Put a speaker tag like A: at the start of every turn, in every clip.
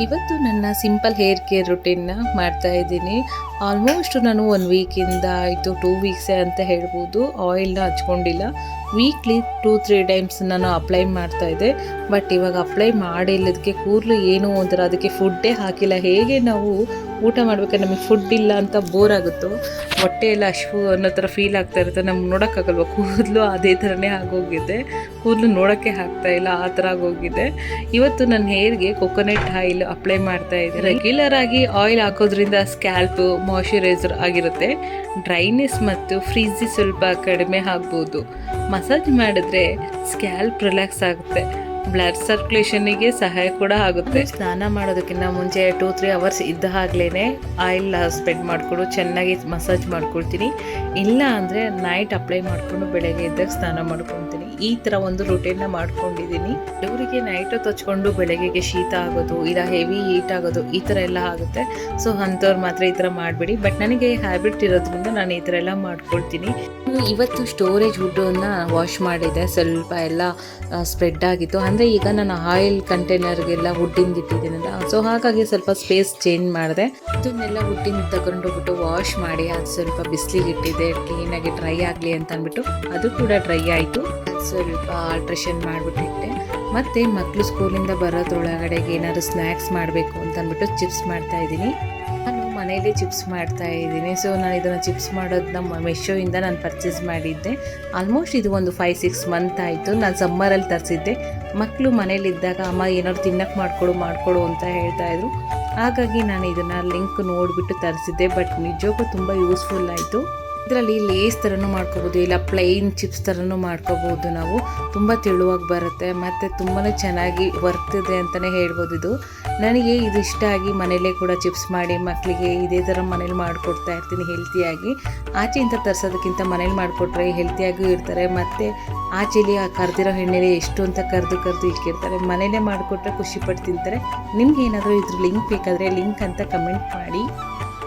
A: ಇವತ್ತು ನನ್ನ simple hair care ರುಟೀನ್ನ ಮಾಡ್ತಾ ಇದ್ದೀನಿ. ಆಲ್ಮೋಸ್ಟ್ ನಾನು 1 ವೀಕಿಂದ ಆಯಿತು, 2 ವೀಕ್ಸೇ ಅಂತ ಹೇಳ್ಬೋದು ಆಯಿಲ್ನ ಹಚ್ಕೊಂಡಿಲ್ಲ. ವೀಕ್ಲಿ 2-3 ಟೈಮ್ಸ್ ನಾನು ಅಪ್ಲೈ ಮಾಡ್ತಾ ಇದ್ದೆ. ಬಟ್ ಇವಾಗ ಅಪ್ಲೈ ಮಾಡಿಲ್ಲದಕ್ಕೆ ಕೂದಲು ಏನೋ ಒಂಥರ, ಅದಕ್ಕೆ ಫುಡ್ಡೇ ಹಾಕಿಲ್ಲ. ಹೇಗೆ ನಾವು ಊಟ ಮಾಡ್ಬೇಕಾದ್ರೆ ನಮಗೆ ಫುಡ್ ಇಲ್ಲ ಅಂತ ಬೋರ್ ಆಗುತ್ತೋ, ಹೊಟ್ಟೆ ಎಲ್ಲ ಹಶ್ವು ಅನ್ನೋ ಥರ ಫೀಲ್ ಆಗ್ತಾ ಇರುತ್ತೆ. ನಮ್ಗೆ ನೋಡೋಕ್ಕಾಗಲ್ವ, ಕೂದಲು ಅದೇ ಥರನೇ ಆಗೋಗಿದೆ. ಕೂದಲು ನೋಡೋಕ್ಕೆ ಆಗ್ತಾ ಇಲ್ಲ, ಆ ಥರ ಆಗೋಗಿದೆ. ಇವತ್ತು ನನ್ನ ಹೇರ್ಗೆ ಕೊಕೊನಟ್ ಆಯಿಲ್ ಅಪ್ಲೈ ಮಾಡ್ತಾ ಇದ್ದೆ. ರೆಗ್ಯುಲರ್ ಆಗಿ ಆಯಿಲ್ ಹಾಕೋದ್ರಿಂದ ಸ್ಕ್ಯಾಲ್ಪ್ ಮಾಯ್ಶ್ಚರೈಸರ್ ಆಗಿರುತ್ತೆ. ಡ್ರೈನೆಸ್ ಮತ್ತು ಫ್ರೀಜಿ ಸ್ವಲ್ಪ ಕಡಿಮೆ ಆಗ್ಬೋದು. ಮಸಾಜ್ ಮಾಡಿದ್ರೆ ಸ್ಕ್ಯಾಲ್ಪ್ ರಿಲ್ಯಾಕ್ಸ್ ಆಗುತ್ತೆ. ಬ್ಲಡ್ ಸರ್ಕ್ಯುಲೇಷನ್ನಿಗೆ ಸಹಾಯ ಕೂಡ ಆಗುತ್ತೆ. ಸ್ನಾನ ಮಾಡೋದಕ್ಕಿಂತ ಮುಂಚೆ 2-3 ಅವರ್ಸ್ ಇದ್ದ ಆಗ್ಲೇ ಆಯಿಲ್ ಸ್ಪ್ರೆಡ್ ಮಾಡಿಕೊಂಡು ಚೆನ್ನಾಗಿ ಮಸಾಜ್ ಮಾಡ್ಕೊಳ್ತೀನಿ. ಇಲ್ಲ ಅಂದರೆ ನೈಟ್ ಅಪ್ಲೈ ಮಾಡಿಕೊಂಡು ಬೆಳಗ್ಗೆ ಇದ್ದಾಗ ಸ್ನಾನ ಮಾಡ್ಕೊತೀನಿ. ಈ ಥರ ಒಂದು ರುಟೀನ್ನ ಮಾಡ್ಕೊಂಡಿದ್ದೀನಿ. ಇವರಿಗೆ ನೈಟ್ ಹೊತ್ತು ಹಚ್ಕೊಂಡು ಬೆಳಗ್ಗೆಗೆ ಶೀತ ಆಗೋದು, ಇಲ್ಲ ಹೆವಿ ಹೀಟ್ ಆಗೋದು, ಈ ಥರ ಎಲ್ಲ ಆಗುತ್ತೆ. ಸೊ ಅಂಥವ್ರು ಮಾತ್ರ ಈ ಥರ ಮಾಡಬೇಡಿ. ಬಟ್ ನನಗೆ ಹ್ಯಾಬಿಟ್ ಇರೋದ್ರಿಂದ ನಾನು ಈ ಥರ ಎಲ್ಲ ಮಾಡ್ಕೊಳ್ತೀನಿ. ಇವತ್ತು ಸ್ಟೋರೇಜ್ ವುಡ್ಡನ್ನು ವಾಶ್ ಮಾಡಿದೆ. ಸ್ವಲ್ಪ ಎಲ್ಲ ಸ್ಪ್ರೆಡ್ ಆಗಿತ್ತು. ಅಂದರೆ ಈಗ ನಾನು ಆಯಿಲ್ ಕಂಟೈನರ್ಗೆಲ್ಲ ವುಡ್ಡಿಂದ ಇಟ್ಟಿದ್ದೀನಲ್ಲ, ಸೊ ಹಾಗಾಗಿ ಸ್ವಲ್ಪ ಸ್ಪೇಸ್ ಚೇಂಜ್ ಮಾಡಿದೆ. ಇದನ್ನೆಲ್ಲ ವುಡ್ಡಿಂದ ತಗೊಂಡೋಗ್ಬಿಟ್ಟು ವಾಶ್ ಮಾಡಿ ಅದು ಸ್ವಲ್ಪ ಬಿಸಿಲಿಗೆ ಇಟ್ಟಿದ್ದೆ, ಕ್ಲೀನಾಗಿ ಡ್ರೈ ಆಗಲಿ ಅಂತ ಅಂದ್ಬಿಟ್ಟು. ಅದು ಕೂಡ ಡ್ರೈ ಆಯಿತು. ಸ್ವಲ್ಪ ಆಲ್ಟ್ರೇಷನ್ ಮಾಡಿಬಿಟ್ಟಿಟ್ಟೆ. ಮತ್ತು ಮಕ್ಕಳು ಸ್ಕೂಲಿಂದ ಬರೋದ್ರೊಳಗಡೆಗೆ ಏನಾದರೂ ಸ್ನ್ಯಾಕ್ಸ್ ಮಾಡಬೇಕು ಅಂತ ಅಂದ್ಬಿಟ್ಟು ಚಿಪ್ಸ್ ಮಾಡ್ತಾಯಿದ್ದೀನಿ. ನಾನು ಮನೇಲಿ ಚಿಪ್ಸ್ ಮಾಡ್ತಾ ಇದ್ದೀನಿ. ಸೊ ನಾನು ಇದನ್ನು ಚಿಪ್ಸ್ ಮಾಡೋದನ್ನ ಮೆಶೋಯಿಂದ ನಾನು ಪರ್ಚೇಸ್ ಮಾಡಿದ್ದೆ. ಆಲ್ಮೋಸ್ಟ್ ಇದು ಒಂದು 5-6 ಮಂತ್ ಆಯಿತು. ನಾನು ಸಮ್ಮರಲ್ಲಿ ತರಿಸಿದ್ದೆ. ಮಕ್ಕಳು ಮನೇಲಿದ್ದಾಗ ಅಮ್ಮ ಏನಾದ್ರು ತಿನ್ನಕ್ಕೆ ಮಾಡಿಕೊಡು ಅಂತ ಹೇಳ್ತಾಯಿದ್ರು. ಹಾಗಾಗಿ ನಾನು ಇದನ್ನು ಲಿಂಕ್ ನೋಡಿಬಿಟ್ಟು ತರಿಸಿದ್ದೆ. ಬಟ್ ನಿಜಕ್ಕೂ ತುಂಬ ಯೂಸ್ಫುಲ್ ಆಯಿತು. ಇದರಲ್ಲಿ ಲೇಸ್ ಥರನೂ ಮಾಡ್ಕೋಬೋದು, ಇಲ್ಲ ಪ್ಲೈನ್ ಚಿಪ್ಸ್ ಥರನೂ ಮಾಡ್ಕೋಬೋದು. ನಾವು ತುಂಬ ತೆಳುವಾಗಿ ಬರುತ್ತೆ ಮತ್ತು ತುಂಬಾ ಚೆನ್ನಾಗಿ ವರ್ತಿದೆ ಅಂತಲೇ ಹೇಳ್ಬೋದು. ಇದು ನನಗೆ ಇದು ಇಷ್ಟ ಆಗಿ ಮನೇಲೇ ಕೂಡ ಚಿಪ್ಸ್ ಮಾಡಿ ಮಕ್ಕಳಿಗೆ ಇದೇ ಥರ ಮನೇಲಿ ಮಾಡಿಕೊಡ್ತಾ ಇರ್ತೀನಿ ಹೆಲ್ತಿಯಾಗಿ. ಆಚೆಯಿಂದ ತರಿಸೋದಕ್ಕಿಂತ ಮನೇಲಿ ಮಾಡಿಕೊಟ್ರೆ ಹೆಲ್ತಿಯಾಗೂ ಇರ್ತಾರೆ. ಮತ್ತು ಆಚೆಲಿ ಕರೆದಿರೋ ಎಣ್ಣೆಲಿ ಎಷ್ಟು ಅಂತ ಕರೆದು ಇಕ್ಕಿರ್ತಾರೆ. ಮನೇಲೇ ಮಾಡಿಕೊಟ್ರೆ ಖುಷಿಪಟ್ಟು ತಿಂತಾರೆ. ನಿಮ್ಗೆ ಏನಾದರೂ ಇದ್ರ ಲಿಂಕ್ ಬೇಕಾದರೆ ಲಿಂಕ್ ಅಂತ ಕಮೆಂಟ್ ಮಾಡಿ.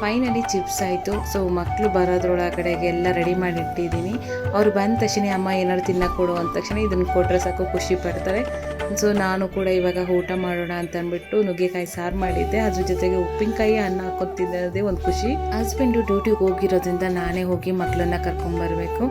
A: ಫೈನಲಿ ಚಿಪ್ಸ್ ಆಯಿತು. ಸೊ ಮಕ್ಕಳು ಬರೋದ್ರೊಳಗಡೆಗೆ ಎಲ್ಲ ರೆಡಿ ಮಾಡಿಟ್ಟಿದ್ದೀನಿ. ಅವ್ರು ಬಂದ ತಕ್ಷಣ ಅಮ್ಮ ಏನಾದ್ರು ತಿನ್ನಕ್ಕೆ ಕೊಡು ಅಂದ ತಕ್ಷಣ ಇದನ್ನು ಕೊಟ್ಟರೆ ಸಾಕು ಖುಷಿ ಪಡ್ತಾರೆ. ಸೊ ನಾನು ಕೂಡ ಇವಾಗ ಊಟ ಮಾಡೋಣ ಅಂತ ಅಂದ್ಬಿಟ್ಟು ನುಗ್ಗೆಕಾಯಿ ಸಾರು ಮಾಡಿದ್ದೆ. ಅದ್ರ ಜೊತೆಗೆ ಉಪ್ಪಿನಕಾಯಿ ಅನ್ನ ಹಾಕೋತಿದ್ದೇ ಒಂದು ಖುಷಿ. ಹಸ್ಬೆಂಡು ಡ್ಯೂಟಿಗೆ ಹೋಗಿರೋದ್ರಿಂದ ನಾನೇ ಹೋಗಿ ಮಕ್ಕಳನ್ನ ಕರ್ಕೊಂಬರ್ಬೇಕು.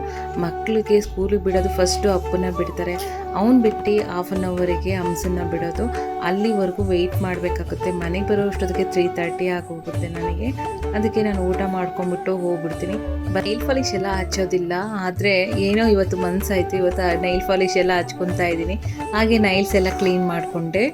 A: ಮಕ್ಕಳಿಗೆ ಸ್ಕೂಲಿಗೆ ಬಿಡೋದು ಫಸ್ಟು ಅಪ್ಪನ ಬಿಡ್ತಾರೆ. ಅವ್ನು ಬಿಟ್ಟು ಹಾಫ್ ಆನ್ ಅವರಿಗೆ ಹಂಸನ್ನ ಬಿಡೋದು. ಅಲ್ಲಿವರೆಗೂ ವೆಯ್ಟ್ ಮಾಡಬೇಕಾಗುತ್ತೆ. ಮನೆಗೆ ಬರೋ ಅಷ್ಟೊತ್ತಿಗೆ 3:30 ಆಗೋಗುತ್ತೆ ನನಗೆ. ಅದಕ್ಕೆ ನಾನು ಊಟ ಮಾಡ್ಕೊಂಬಿಟ್ಟು ಹೋಗ್ಬಿಡ್ತೀನಿ. ನೈಲ್ ಪಾಲಿಶ್ ಎಲ್ಲ ಹಚ್ಚೋದಿಲ್ಲ, ಆದರೆ ಏನೋ ಇವತ್ತು ಮನಸ್ಸಾಯಿತು, ಇವತ್ತು ನೈಲ್ ಪಾಲಿಶ್ ಎಲ್ಲ ಹಚ್ಕೊತಾ ಇದ್ದೀನಿ. ಹಾಗೆ ನೈಲ್ಸ್ ಎಲ್ಲ ಕ್ಲೀನ್ ಮಾಡಿಕೊಂಡೆ.